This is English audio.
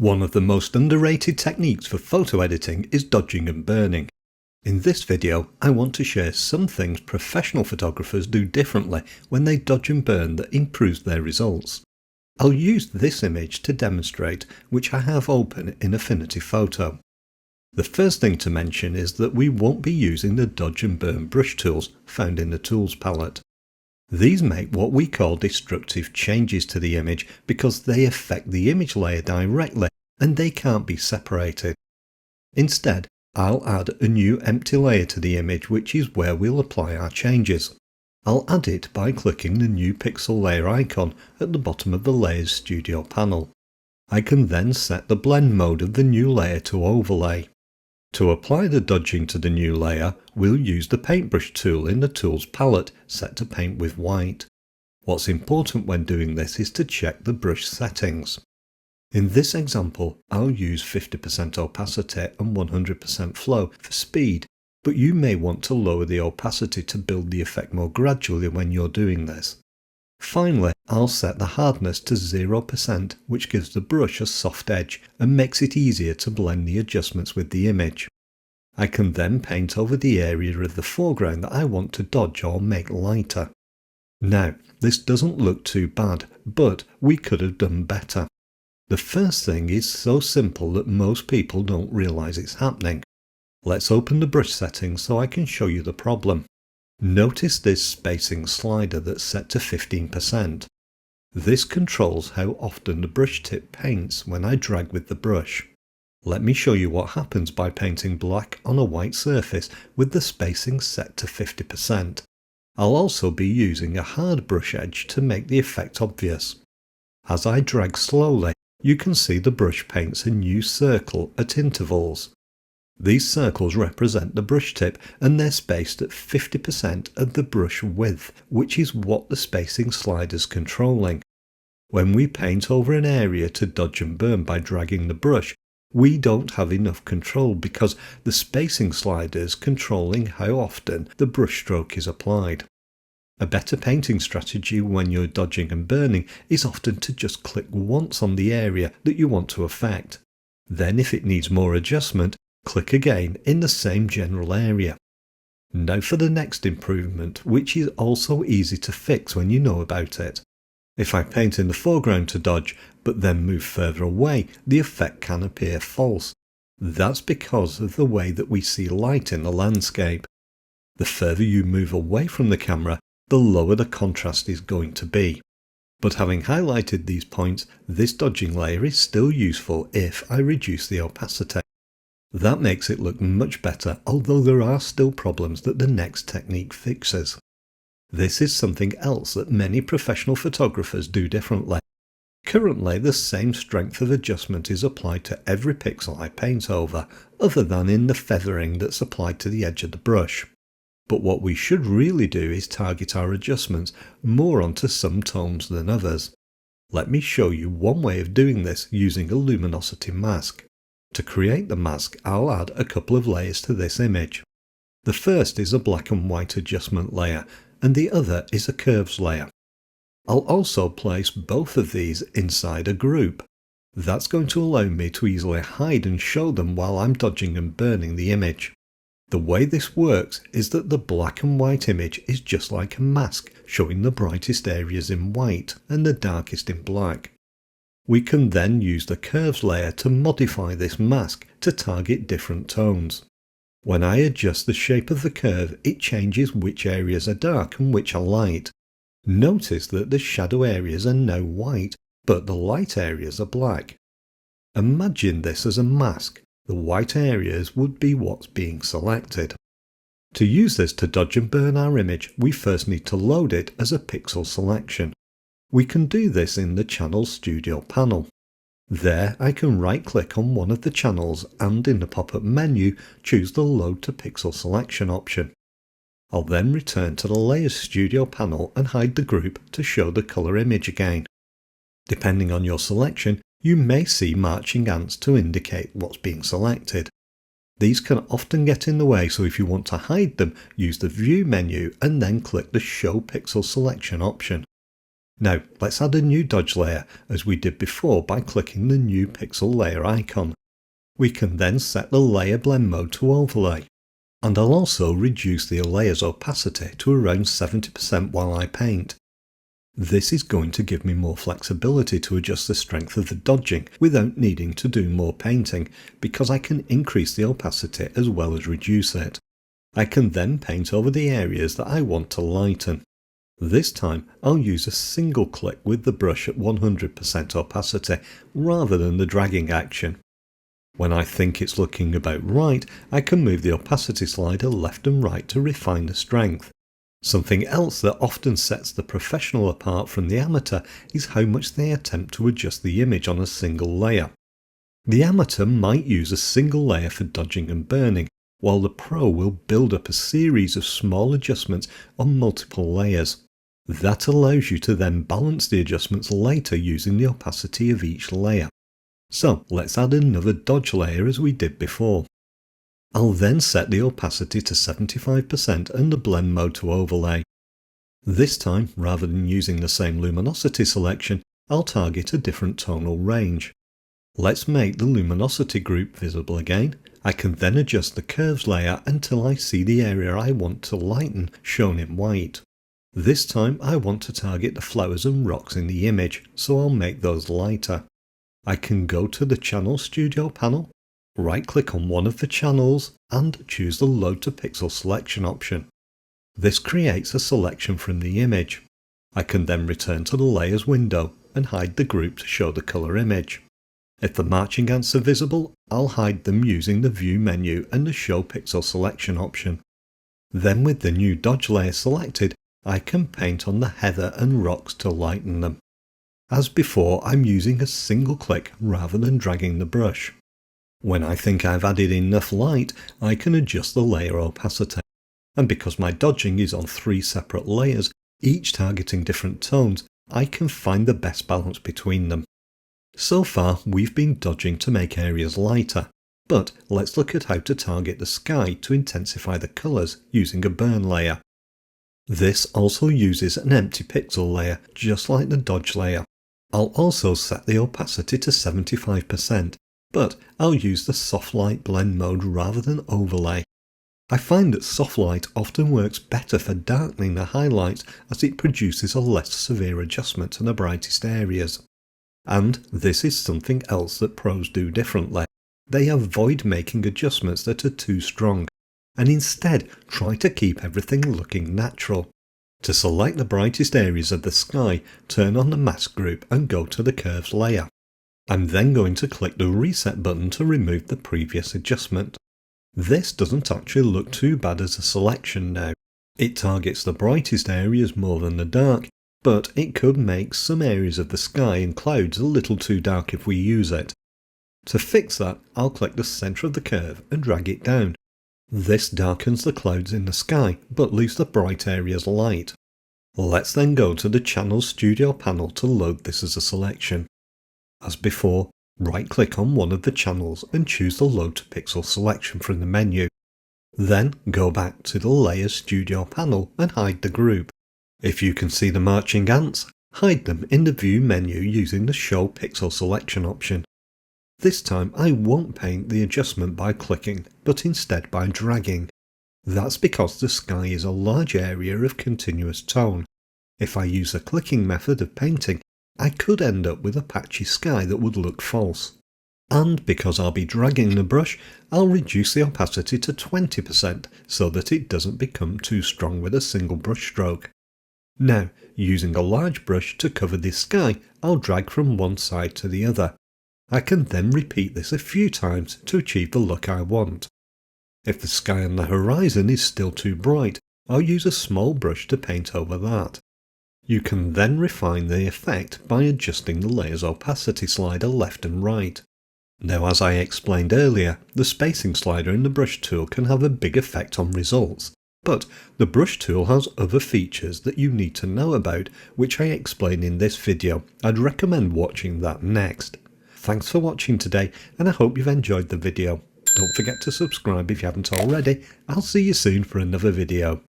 One of the most underrated techniques for photo editing is dodging and burning. In this video, I want to share some things professional photographers do differently when they dodge and burn that improves their results. I'll use this image to demonstrate, which I have open in Affinity Photo. The first thing to mention is that we won't be using the dodge and burn brush tools found in the tools palette. These make what we call destructive changes to the image because they affect the image layer directly and they can't be separated. Instead, I'll add a new empty layer to the image, which is where we'll apply our changes. I'll add it by clicking the new pixel layer icon at the bottom of the Layers Studio panel. I can then set the blend mode of the new layer to overlay. To apply the dodging to the new layer, we'll use the paintbrush tool in the tools palette set to paint with white. What's important when doing this is to check the brush settings. In this example, I'll use 50% opacity and 100% flow for speed, but you may want to lower the opacity to build the effect more gradually when you're doing this. Finally, I'll set the hardness to 0%, which gives the brush a soft edge and makes it easier to blend the adjustments with the image. I can then paint over the area of the foreground that I want to dodge or make lighter. Now, this doesn't look too bad, but we could have done better. The first thing is so simple that most people don't realize it's happening. Let's open the brush settings so I can show you the problem. Notice this spacing slider that's set to 15%. This controls how often the brush tip paints when I drag with the brush. Let me show you what happens by painting black on a white surface with the spacing set to 50%. I'll also be using a hard brush edge to make the effect obvious. As I drag slowly, you can see the brush paints a new circle at intervals. These circles represent the brush tip and they're spaced at 50% of the brush width, which is what the spacing slider's controlling. When we paint over an area to dodge and burn by dragging the brush, we don't have enough control because the spacing slider is controlling how often the brush stroke is applied. A better painting strategy when you're dodging and burning is often to just click once on the area that you want to affect. Then if it needs more adjustment, click again in the same general area. Now for the next improvement, which is also easy to fix when you know about it. If I paint in the foreground to dodge, but then move further away, the effect can appear false. That's because of the way that we see light in the landscape. The further you move away from the camera, the lower the contrast is going to be. But having highlighted these points, this dodging layer is still useful if I reduce the opacity. That makes it look much better, although there are still problems that the next technique fixes. This is something else that many professional photographers do differently. Currently, the same strength of adjustment is applied to every pixel I paint over, other than in the feathering that's applied to the edge of the brush. But what we should really do is target our adjustments more onto some tones than others. Let me show you one way of doing this using a luminosity mask. To create the mask, I'll add a couple of layers to this image. The first is a black and white adjustment layer, and the other is a curves layer. I'll also place both of these inside a group. That's going to allow me to easily hide and show them while I'm dodging and burning the image. The way this works is that the black and white image is just like a mask, showing the brightest areas in white and the darkest in black. We can then use the curves layer to modify this mask to target different tones. When I adjust the shape of the curve, it changes which areas are dark and which are light. Notice that the shadow areas are now white, but the light areas are black. Imagine this as a mask. The white areas would be what's being selected. To use this to dodge and burn our image, we first need to load it as a pixel selection. We can do this in the Channel Studio panel. There I can right-click on one of the channels and in the pop-up menu choose the Load to Pixel Selection option. I'll then return to the Layers Studio panel and hide the group to show the colour image again. Depending on your selection, you may see marching ants to indicate what's being selected. These can often get in the way, so if you want to hide them, use the View menu and then click the Show Pixel Selection option. Now let's add a new dodge layer as we did before by clicking the new pixel layer icon. We can then set the layer blend mode to overlay. And I'll also reduce the layer's opacity to around 70% while I paint. This is going to give me more flexibility to adjust the strength of the dodging without needing to do more painting, because I can increase the opacity as well as reduce it. I can then paint over the areas that I want to lighten. This time I'll use a single click with the brush at 100% opacity rather than the dragging action. When I think it's looking about right, I can move the opacity slider left and right to refine the strength. Something else that often sets the professional apart from the amateur is how much they attempt to adjust the image on a single layer. The amateur might use a single layer for dodging and burning, while the pro will build up a series of small adjustments on multiple layers. That allows you to then balance the adjustments later using the opacity of each layer. So let's add another dodge layer as we did before. I'll then set the opacity to 75% and the blend mode to overlay. This time, rather than using the same luminosity selection, I'll target a different tonal range. Let's make the luminosity group visible again. I can then adjust the curves layer until I see the area I want to lighten shown in white. This time I want to target the flowers and rocks in the image, so I'll make those lighter. I can go to the Channel Studio panel, right-click on one of the channels and choose the Load to Pixel selection option. This creates a selection from the image. I can then return to the Layers window and hide the group to show the colour image. If the marching ants are visible, I'll hide them using the View menu and the Show Pixel selection option. Then with the new dodge layer selected, I can paint on the heather and rocks to lighten them. As before, I'm using a single click rather than dragging the brush. When I think I've added enough light, I can adjust the layer opacity. And because my dodging is on 3 separate layers, each targeting different tones, I can find the best balance between them. So far, we've been dodging to make areas lighter, but let's look at how to target the sky to intensify the colours using a burn layer. This also uses an empty pixel layer, just like the dodge layer. I'll also set the opacity to 75%, but I'll use the soft light blend mode rather than overlay. I find that soft light often works better for darkening the highlights as it produces a less severe adjustment to the brightest areas. And this is something else that pros do differently. They avoid making adjustments that are too strong, and instead try to keep everything looking natural. To select the brightest areas of the sky, turn on the mask group and go to the curves layer. I'm then going to click the reset button to remove the previous adjustment. This doesn't actually look too bad as a selection now. It targets the brightest areas more than the dark, but it could make some areas of the sky and clouds a little too dark if we use it. To fix that, I'll click the centre of the curve and drag it down. This darkens the clouds in the sky, but leaves the bright areas light. Let's then go to the Channel Studio panel to load this as a selection. As before, right-click on one of the channels and choose the Load to Pixel selection from the menu. Then go back to the Layers Studio panel and hide the group. If you can see the marching ants, hide them in the View menu using the Show Pixel selection option. This time I won't paint the adjustment by clicking, but instead by dragging. That's because the sky is a large area of continuous tone. If I use a clicking method of painting, I could end up with a patchy sky that would look false. And because I'll be dragging the brush, I'll reduce the opacity to 20% so that it doesn't become too strong with a single brush stroke. Now, using a large brush to cover the sky, I'll drag from one side to the other. I can then repeat this a few times to achieve the look I want. If the sky on the horizon is still too bright, I'll use a small brush to paint over that. You can then refine the effect by adjusting the layer's opacity slider left and right. Now, as I explained earlier, the spacing slider in the brush tool can have a big effect on results, but the brush tool has other features that you need to know about, which I explain in this video. I'd recommend watching that next. Thanks for watching today, and I hope you've enjoyed the video. Don't forget to subscribe if you haven't already. I'll see you soon for another video.